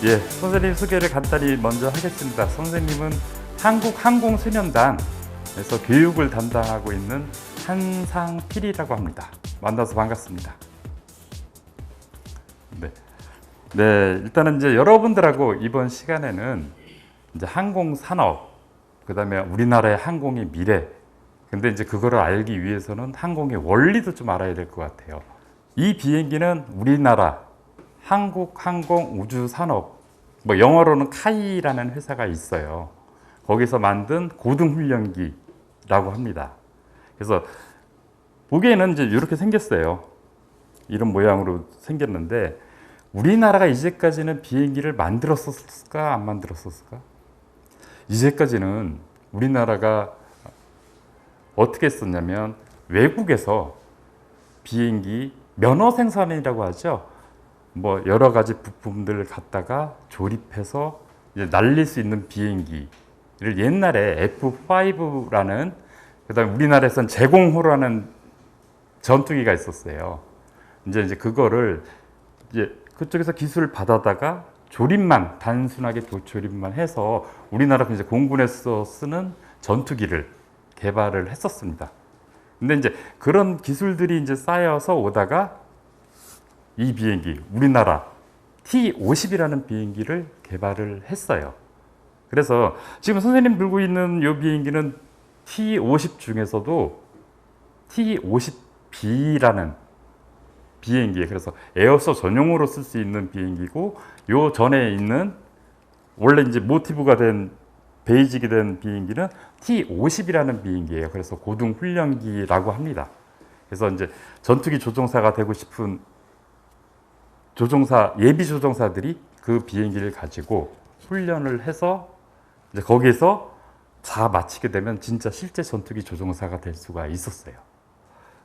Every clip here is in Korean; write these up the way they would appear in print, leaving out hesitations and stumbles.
예, 선생님 소개를 간단히 먼저 하겠습니다. 선생님은 한국항공소년단에서 교육을 담당하고 있는 한상필이라고 합니다. 만나서 반갑습니다. 네, 일단은 이제 여러분들하고 이번 시간에는 이제 항공산업, 그다음에 우리나라의 항공의 미래, 근데 이제 그거를 알기 위해서는 항공의 원리도 좀 알아야 될 것 같아요. 이 비행기는 우리나라 한국항공우주산업, 뭐 영어로는 카이라는 회사가 있어요. 거기서 만든 고등훈련기라고 합니다. 그래서 보기에는 이제 이렇게 생겼어요. 이런 모양으로 생겼는데 우리나라가 이제까지는 비행기를 만들었을까 안 만들었을까? 이제까지는 우리나라가 어떻게 했었냐면 외국에서 비행기 면허 생산이라고 하죠. 뭐 여러 가지 부품들을 갖다가 조립해서 이제 날릴 수 있는 비행기를 옛날에 F5라는, 그다음에 우리나라에서는 제공호라는 전투기가 있었어요. 이제 그거를 이제 그쪽에서 기술을 받아다가 조립만, 단순하게 조립만 해서 우리나라 이제 공군에서 쓰는 전투기를 개발을 했었습니다. 근데 이제 그런 기술들이 이제 쌓여서 오다가 이 비행기, 우리나라 T-50이라는 비행기를 개발을 했어요. 그래서 지금 선생님 들고 있는 이 비행기는 T-50 중에서도 T-50B라는 비행기에, 그래서 에어서 전용으로 쓸 수 있는 비행기고, 요 전에 있는 원래 이제 모티브가 된 베이직이 된 비행기는 T-50이라는 비행기예요. 그래서 고등훈련기라고 합니다. 그래서 이제 전투기 조종사가 되고 싶은 예비 조종사들이 그 비행기를 가지고 훈련을 해서 이제 거기에서 다 마치게 되면 진짜 실제 전투기 조종사가 될 수가 있었어요.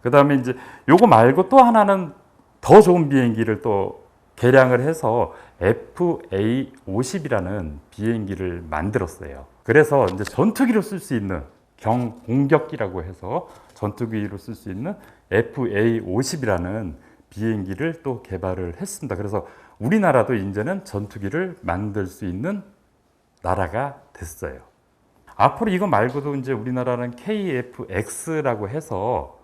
그 다음에 이제 요거 말고 또 하나는 더 좋은 비행기를 또 개량을 해서 FA-50이라는 비행기를 만들었어요. 그래서 이제 전투기로 쓸 수 있는 경공격기라고 해서 전투기로 쓸 수 있는 FA-50이라는 비행기를 또 개발을 했습니다. 그래서 우리나라도 이제는 전투기를 만들 수 있는 나라가 됐어요. 앞으로 이거 말고도 이제 우리나라는 KF-X라고 해서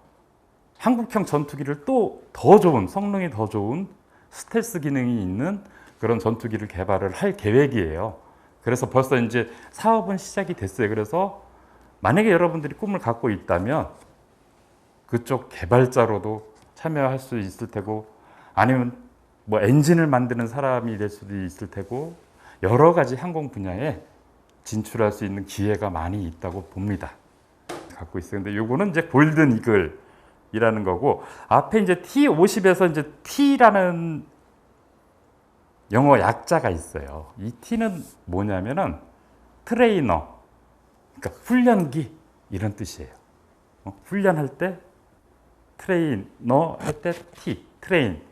한국형 전투기를 또 더 좋은, 성능이 더 좋은 스텔스 기능이 있는 그런 전투기를 개발을 할 계획이에요. 그래서 벌써 이제 사업은 시작이 됐어요. 그래서 만약에 여러분들이 꿈을 갖고 있다면 그쪽 개발자로도 참여할 수 있을 테고, 아니면 뭐 엔진을 만드는 사람이 될 수도 있을 테고, 여러 가지 항공 분야에 진출할 수 있는 기회가 많이 있다고 봅니다. 갖고 있어요. 근데 요거는 이제 골든 이글이라는 거고, 앞에 이제 T-50에서 이제 T라는 영어 약자가 있어요. 이 T는 뭐냐면은 트레이너, 그러니까 훈련기 이런 뜻이에요. 훈련할 때 트레이너 할 때 T, 트레인.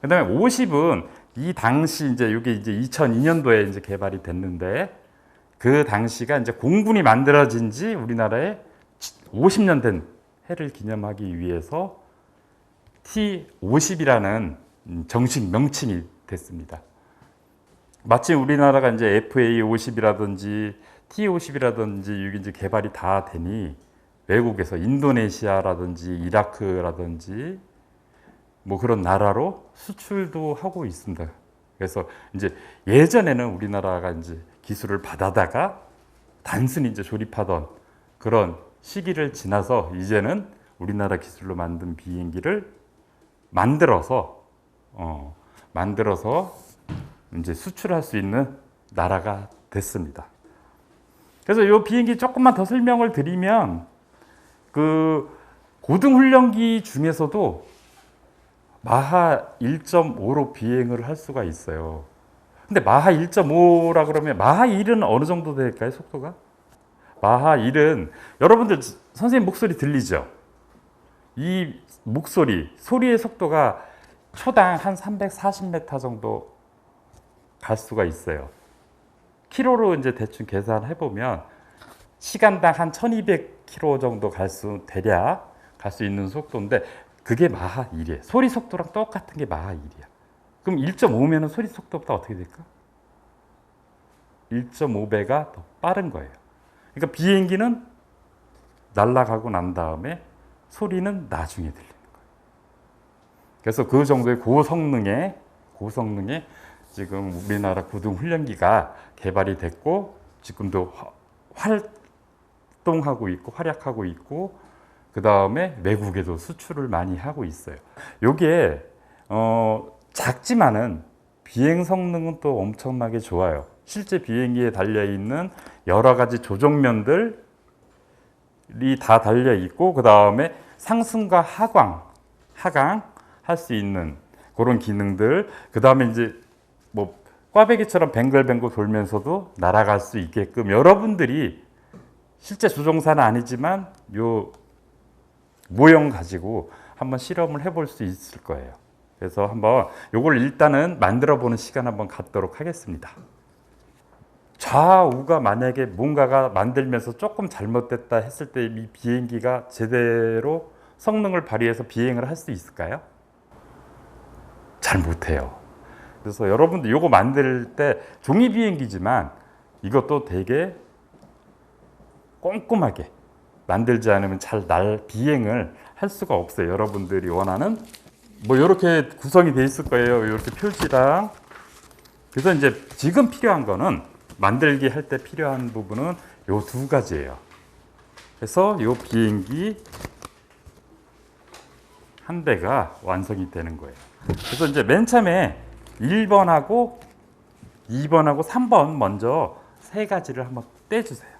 그다음에 50은 이 당시 이제 이게 이제 2002년도에 이제 개발이 됐는데, 그 당시가 이제 공군이 만들어진 지 우리나라에 50년 된 해를 기념하기 위해서 T-50이라는 정식 명칭이 됐습니다. 마치 우리나라가 이제 FA-50이라든지 T-50이라든지 이게 이제 개발이 다 되니 외국에서 인도네시아라든지 이라크라든지 뭐 그런 나라로 수출도 하고 있습니다. 그래서 이제 예전에는 우리나라가 이제 기술을 받아다가 단순히 이제 조립하던 그런 시기를 지나서 이제는 우리나라 기술로 만든 비행기를 만들어서 이제 수출할 수 있는 나라가 됐습니다. 그래서 이 비행기 조금만 더 설명을 드리면, 그 고등훈련기 중에서도 마하 1.5로 비행을 할 수가 있어요. 근데 마하 1.5라 그러면 마하 1은 어느 정도 될까요, 속도가? 마하 1은 여러분들 선생님 목소리 들리죠? 이 목소리, 소리의 속도가 초당 한 340m 정도 갈 수가 있어요. 키로로 이제 대충 계산해 보면 시간당 한 1200km 정도 대략 갈 수 있는 속도인데, 그게 마하 1이에요. 소리 속도랑 똑같은 게 마하 1이야. 그럼 1.5면은 소리 속도보다 어떻게 될까? 1.5배가 더 빠른 거예요. 그러니까 비행기는 날아가고 난 다음에 소리는 나중에 들리는 거예요. 그래서 그 정도의 고성능의 지금 우리나라 고등훈련기가 개발이 됐고 지금도 활동하고 있고 활약하고 있고 그 다음에 외국에도 수출을 많이 하고 있어요. 요게 작지만은 비행 성능은 또 엄청나게 좋아요. 실제 비행기에 달려 있는 여러 가지 조종면들이 다 달려 있고 그 다음에 상승과 하강 할 수 있는 그런 기능들. 그 다음에 이제 뭐 꽈배기처럼 뱅글뱅글 돌면서도 날아갈 수 있게끔 여러분들이 실제 조종사는 아니지만 요 모형 가지고 한번 실험을 해볼 수 있을 거예요. 그래서 한번 요걸 일단은 만들어 보는 시간 한번 갖도록 하겠습니다. 좌우가 만약에 뭔가가 만들면서 조금 잘못됐다 했을 때 이 비행기가 제대로 성능을 발휘해서 비행을 할 수 있을까요? 잘 못해요. 그래서 여러분들 요거 만들 때 종이 비행기지만 이것도 되게 꼼꼼하게 만들지 않으면 잘 비행을 할 수가 없어요. 여러분들이 원하는 뭐 이렇게 구성이 돼 있을 거예요. 이렇게 표지랑. 그래서 이제 지금 필요한 거는 만들기 할 때 필요한 부분은 요 두 가지예요. 그래서 요 비행기 한 대가 완성이 되는 거예요. 그래서 이제 맨 처음에 1번하고 2번하고 3번 먼저 세 가지를 한번 떼주세요.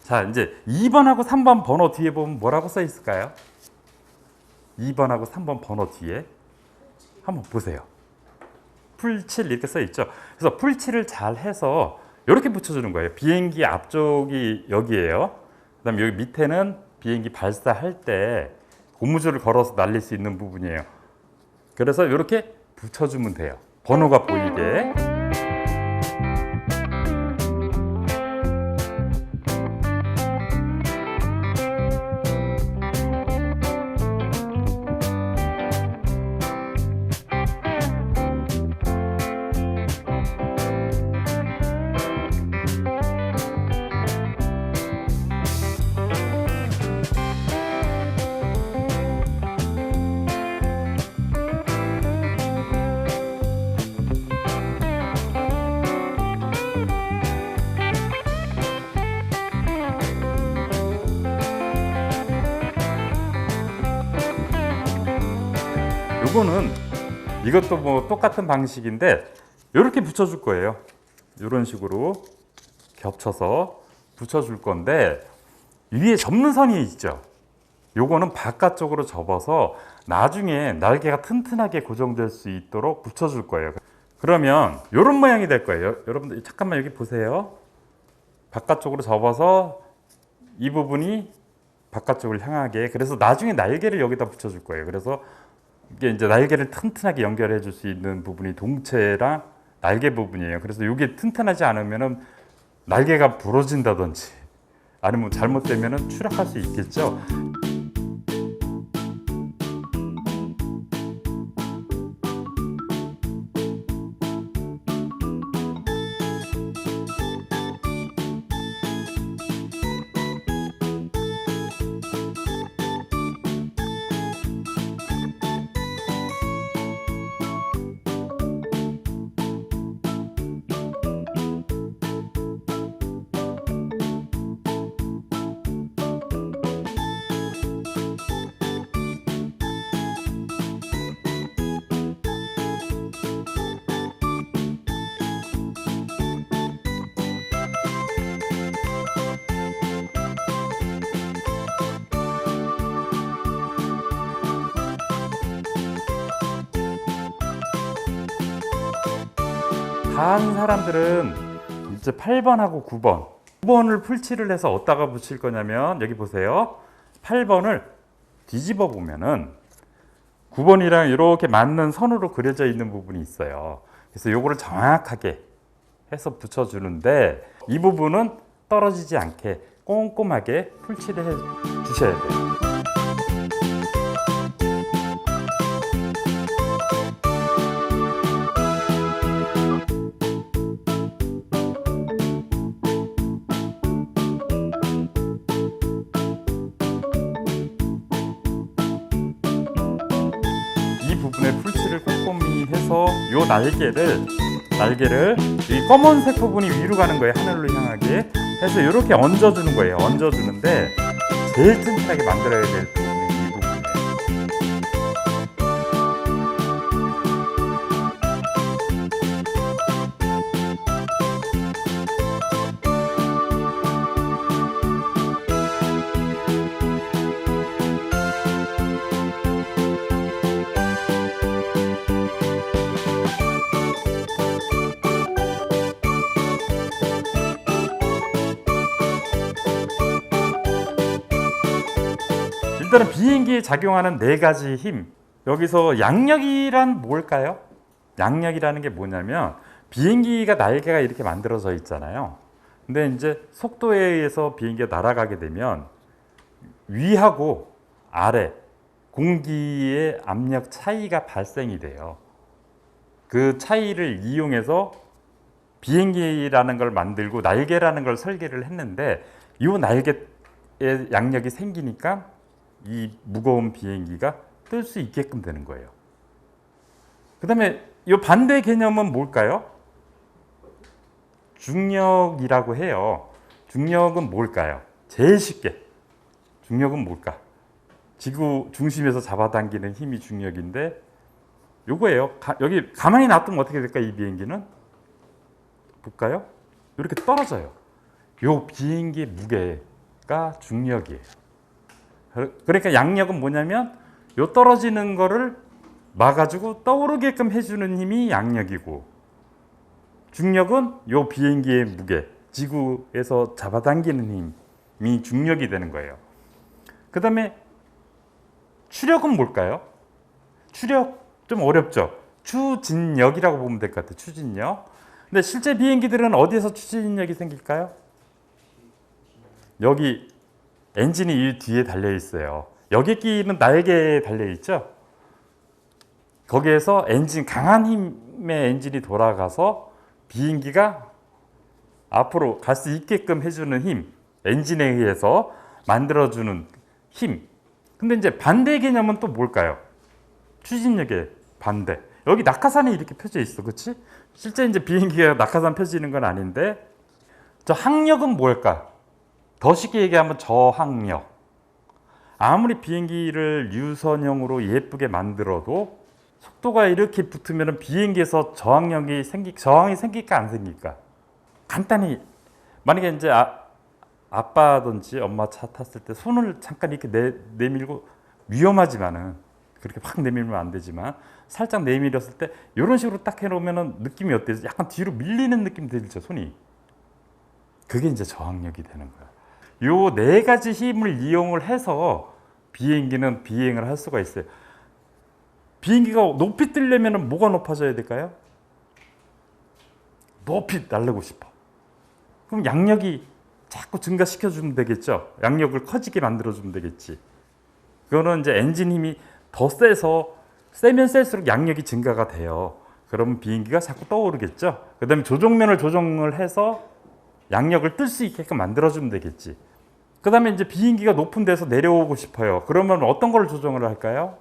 자, 이제 2번하고 3번 번호 뒤에 보면 뭐라고 써 있을까요? 2번하고 3번 번호 뒤에 한번 보세요. 풀7 이렇게 써 있죠. 그래서 풀7을 잘 해서 이렇게 붙여주는 거예요. 비행기 앞쪽이 여기예요. 그다음에 여기 밑에는 비행기 발사할 때 고무줄을 걸어서 날릴 수 있는 부분이에요. 그래서 이렇게 붙여주면 돼요. 번호가 보이게. 요거는 이것도 뭐 똑같은 방식인데 이렇게 붙여줄 거예요. 이런 식으로 겹쳐서 붙여줄 건데 위에 접는 선이 있죠. 요거는 바깥쪽으로 접어서 나중에 날개가 튼튼하게 고정될 수 있도록 붙여줄 거예요. 그러면 이런 모양이 될 거예요. 여러분들 잠깐만 여기 보세요. 바깥쪽으로 접어서 이 부분이 바깥쪽을 향하게. 그래서 나중에 날개를 여기다 붙여줄 거예요. 그래서 이게 이제 날개를 튼튼하게 연결해 줄 수 있는 부분이 동체랑 날개 부분이에요. 그래서 이게 튼튼하지 않으면은 날개가 부러진다든지 아니면 잘못되면은 추락할 수 있겠죠. 다 한 사람들은 이제 8번하고 9번을 풀칠을 해서 어디다가 붙일 거냐면 여기 보세요. 8번을 뒤집어 보면은 9번이랑 이렇게 맞는 선으로 그려져 있는 부분이 있어요. 그래서 요거를 정확하게 해서 붙여주는데 이 부분은 떨어지지 않게 꼼꼼하게 풀칠을 해 주셔야 돼요. 이 부분에 풀칠을 꼼꼼히 해서 요 날개를 이 검은색 부분이 위로 가는 거예요. 하늘로 향하게 해서 이렇게 얹어주는 거예요. 얹어주는데 제일 튼튼하게 만들어야 될 부분이 이 부분이에요. 일단은 비행기에 작용하는 4가지 힘. 여기서 양력이란 뭘까요? 양력이라는 게 뭐냐면 비행기가 날개가 이렇게 만들어져 있잖아요. 근데 이제 속도에 의해서 비행기가 날아가게 되면 위하고 아래 공기의 압력 차이가 발생이 돼요. 그 차이를 이용해서 비행기라는 걸 만들고 날개라는 걸 설계를 했는데 이 날개에 양력이 생기니까 이 무거운 비행기가 뜰 수 있게끔 되는 거예요. 그 다음에 이 반대 개념은 뭘까요? 중력이라고 해요. 중력은 뭘까요? 제일 쉽게 중력은 뭘까? 지구 중심에서 잡아당기는 힘이 중력인데 요거예요. 여기 가만히 놔두면 어떻게 될까? 이 비행기는 볼까요? 이렇게 떨어져요. 요 비행기의 무게가 중력이에요. 그러니까 양력은 뭐냐면 요 떨어지는 거를 막아주고 떠오르게끔 해주는 힘이 양력이고, 중력은 요 비행기의 무게, 지구에서 잡아당기는 힘이 중력이 되는 거예요. 그 다음에 추력은 뭘까요? 추력 좀 어렵죠? 추진력이라고 보면 될 것 같아요. 추진력. 근데 실제 비행기들은 어디에서 추진력이 생길까요? 여기 엔진이 이 뒤에 달려 있어요. 여객기는 날개에 달려 있죠. 거기에서 강한 힘의 엔진이 돌아가서 비행기가 앞으로 갈 수 있게끔 해주는 힘, 엔진에 의해서 만들어주는 힘. 근데 이제 반대 개념은 또 뭘까요? 추진력의 반대. 여기 낙하산이 이렇게 펴져 있어, 그렇지? 실제 이제 비행기가 낙하산 펴지는 건 아닌데, 저 항력은 뭘까? 더 쉽게 얘기하면 저항력. 아무리 비행기를 유선형으로 예쁘게 만들어도 속도가 이렇게 붙으면 비행기에서 저항이 생길까 안 생길까? 간단히 만약에 이제 아빠든지 엄마 차 탔을 때 손을 잠깐 이렇게 내밀고, 위험하지만은 그렇게 확 내밀면 안 되지만 살짝 내밀었을 때 이런 식으로 딱 해놓으면 느낌이 어때요? 약간 뒤로 밀리는 느낌 들죠, 손이. 그게 이제 저항력이 되는 거야. 요 4가지 힘을 이용을 해서 비행기는 비행을 할 수가 있어요. 비행기가 높이 뜨려면 뭐가 높아져야 될까요? 높이 날르고 싶어. 그럼 양력이 자꾸 증가시켜주면 되겠죠. 양력을 커지게 만들어주면 되겠지. 그거는 이제 엔진 힘이 더 세면 셀수록 양력이 증가가 돼요. 그러면 비행기가 자꾸 떠오르겠죠. 그 다음에 조정을 해서 양력을 뜰 수 있게끔 만들어주면 되겠지. 그 다음에 이제 비행기가 높은 데서 내려오고 싶어요. 그러면 어떤 걸 조정을 할까요?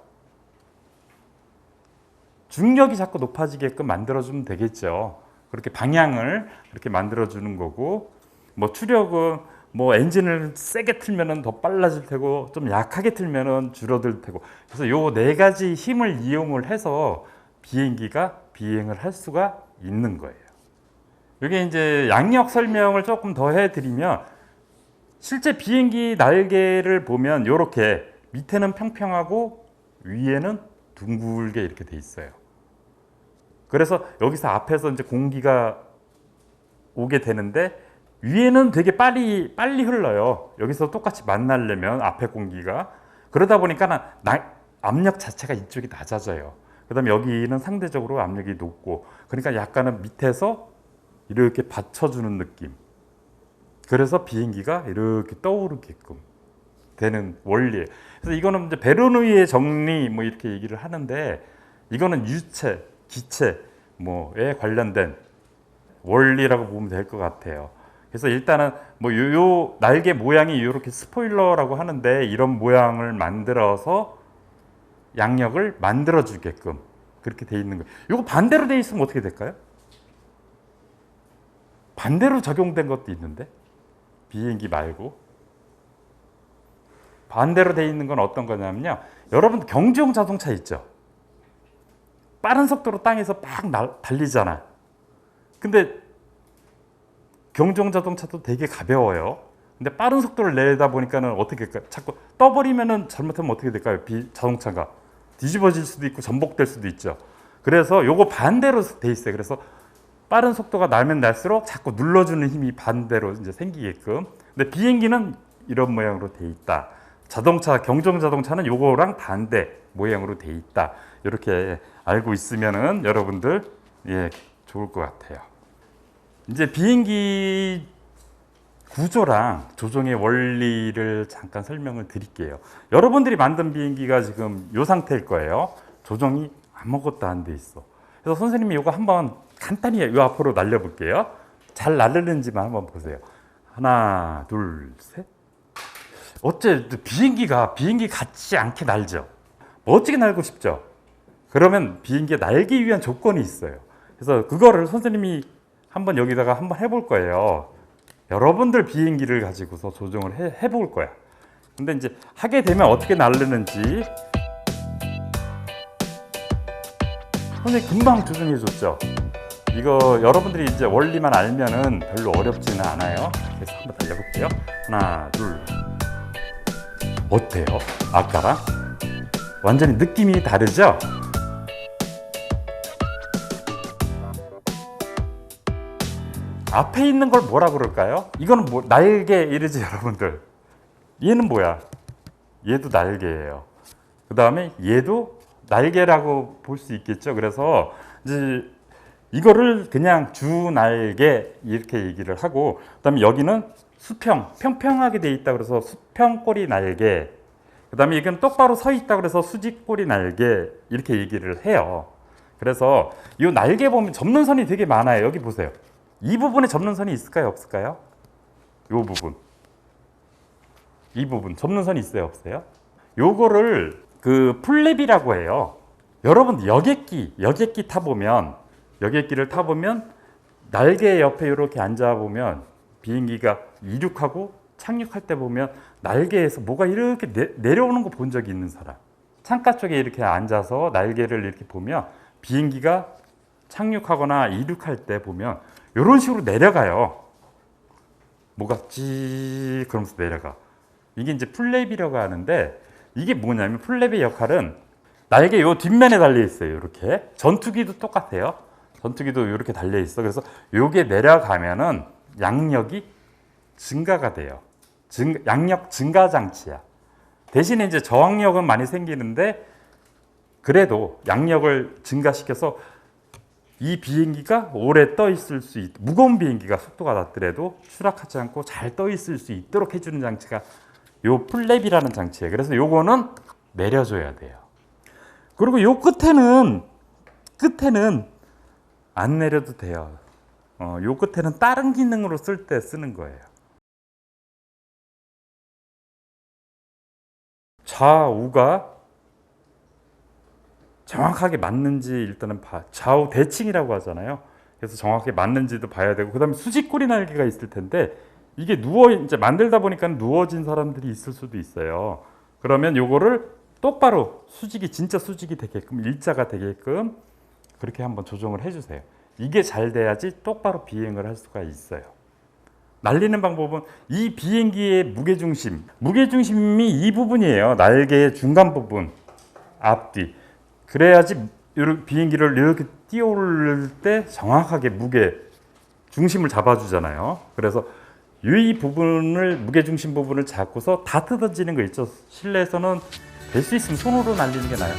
중력이 자꾸 높아지게끔 만들어주면 되겠죠. 그렇게 방향을 그렇게 만들어주는 거고, 뭐 추력은 뭐 엔진을 세게 틀면은 더 빨라질 테고, 좀 약하게 틀면은 줄어들 테고. 그래서 요 4가지 힘을 이용을 해서 비행기가 비행을 할 수가 있는 거예요. 이게 이제 양력 설명을 조금 더 해드리면, 실제 비행기 날개를 보면 이렇게 밑에는 평평하고 위에는 둥글게 이렇게 돼 있어요. 그래서 여기서 앞에서 이제 공기가 오게 되는데 위에는 되게 빨리 흘러요. 여기서 똑같이 만나려면 앞에 공기가. 그러다 보니까 압력 자체가 이쪽이 낮아져요. 그다음에 여기는 상대적으로 압력이 높고, 그러니까 약간은 밑에서 이렇게 받쳐주는 느낌. 그래서 비행기가 이렇게 떠오르게끔 되는 원리예요. 그래서 이거는 이제 베르누이의 정리 뭐 이렇게 얘기를 하는데 이거는 유체, 기체 뭐에 관련된 원리라고 보면 될 것 같아요. 그래서 일단은 뭐 요 날개 모양이 이렇게 스포일러라고 하는데 이런 모양을 만들어서 양력을 만들어 주게끔 그렇게 돼 있는 거예요. 이거 반대로 돼 있으면 어떻게 될까요? 반대로 적용된 것도 있는데 비행기 말고 반대로 돼 있는 건 어떤 거냐면요. 여러분 경주용 자동차 있죠? 빠른 속도로 땅에서 막 달리잖아. 근데 경주용 자동차도 되게 가벼워요. 근데 빠른 속도를 내다 보니까는 어떻게 될까요? 자꾸 떠버리면은 잘못하면 어떻게 될까요? 자동차가 뒤집어질 수도 있고 전복될 수도 있죠. 그래서 요거 반대로 돼 있어요. 그래서 빠른 속도가 나면 날수록 자꾸 눌러주는 힘이 반대로 이제 생기게끔. 근데 비행기는 이런 모양으로 돼 있다. 자동차, 경주용 자동차는 요거랑 반대 모양으로 돼 있다. 이렇게 알고 있으면은 여러분들 좋을 것 같아요. 이제 비행기 구조랑 조종의 원리를 잠깐 설명을 드릴게요. 여러분들이 만든 비행기가 지금 이 상태일 거예요. 조종이 아무것도 안 돼 있어. 그래서 선생님이 이거 한번 간단히 이 앞으로 날려볼게요. 잘 날르는지만 한번 보세요. 하나, 둘, 셋. 어째 비행기 같지 않게 날죠. 멋지게 날고 싶죠. 그러면 비행기가 날기 위한 조건이 있어요. 그래서 그거를 선생님이 한번 여기다가 한번 해볼 거예요. 여러분들 비행기를 가지고서 조종을 해볼 거야. 근데 이제 하게 되면 어떻게 날르는지 선생님 금방 조종해 줬죠. 이거 여러분들이 이제 원리만 알면은 별로 어렵지는 않아요. 그래서 한번 달려볼게요. 하나, 둘. 어때요? 아까랑? 완전히 느낌이 다르죠? 앞에 있는 걸 뭐라 그럴까요? 이거는 뭐 날개 이러지 여러분들. 얘는 뭐야? 얘도 날개예요. 그 다음에 얘도 날개라고 볼 수 있겠죠. 그래서 이제 이거를 그냥 주 날개 이렇게 얘기를 하고, 그다음에 여기는 수평, 평평하게 돼 있다 그래서 수평꼬리 날개. 그다음에 이건 똑바로 서 있다 그래서 수직꼬리 날개 이렇게 얘기를 해요. 그래서 이 날개 보면 접는 선이 되게 많아요. 여기 보세요. 이 부분에 접는 선이 있을까요, 없을까요? 이 부분. 이 부분 접는 선이 있어요, 없어요? 요거를 그 플랩이라고 해요. 여러분 여객기 타보면 여객기를 타보면 날개 옆에 이렇게 앉아보면 비행기가 이륙하고 착륙할 때 보면 날개에서 뭐가 이렇게 내려오는 거 본 적이 있는 사람. 창가 쪽에 이렇게 앉아서 날개를 이렇게 보면 비행기가 착륙하거나 이륙할 때 보면 이런 식으로 내려가요. 뭐가 찌 그러면서 내려가. 이게 이제 플랩이라고 하는데 이게 뭐냐면 플랩의 역할은 날개 요 뒷면에 달려 있어요. 이렇게 전투기도 똑같아요. 전투기도 이렇게 달려 있어. 그래서 요게 내려가면은 양력이 증가가 돼요. 양력 증가 장치야. 대신에 이제 저항력은 많이 생기는데 그래도 양력을 증가시켜서 이 비행기가 오래 떠 있을 수 무거운 비행기가 속도가 낮더라도 추락하지 않고 잘 떠 있을 수 있도록 해주는 장치가 요 플랩이라는 장치예요. 그래서 요거는 내려줘야 돼요. 그리고 요 끝에는 안 내려도 돼요. 요 끝에는 다른 기능으로 쓸 때 쓰는 거예요. 좌우가 정확하게 맞는지 일단은 좌우 대칭이라고 하잖아요. 그래서 정확하게 맞는지도 봐야 되고, 그다음에 수직꼬리 날개가 있을 텐데 이게 이제 만들다 보니까 누워진 사람들이 있을 수도 있어요. 그러면 요거를 똑바로 진짜 수직이 되게끔 일자가 되게끔 그렇게 한번 조정을 해주세요. 이게 잘 돼야지 똑바로 비행을 할 수가 있어요. 날리는 방법은 이 비행기의 무게중심이 이 부분이에요. 날개의 중간 부분, 앞뒤. 그래야지 비행기를 이렇게 띄어오를 때 정확하게 중심을 잡아주잖아요. 그래서 이 부분을 무게중심 부분을 잡고서 다 뜯어지는 거 있죠. 실내에서는 될 수 있으면 손으로 날리는 게 나아요.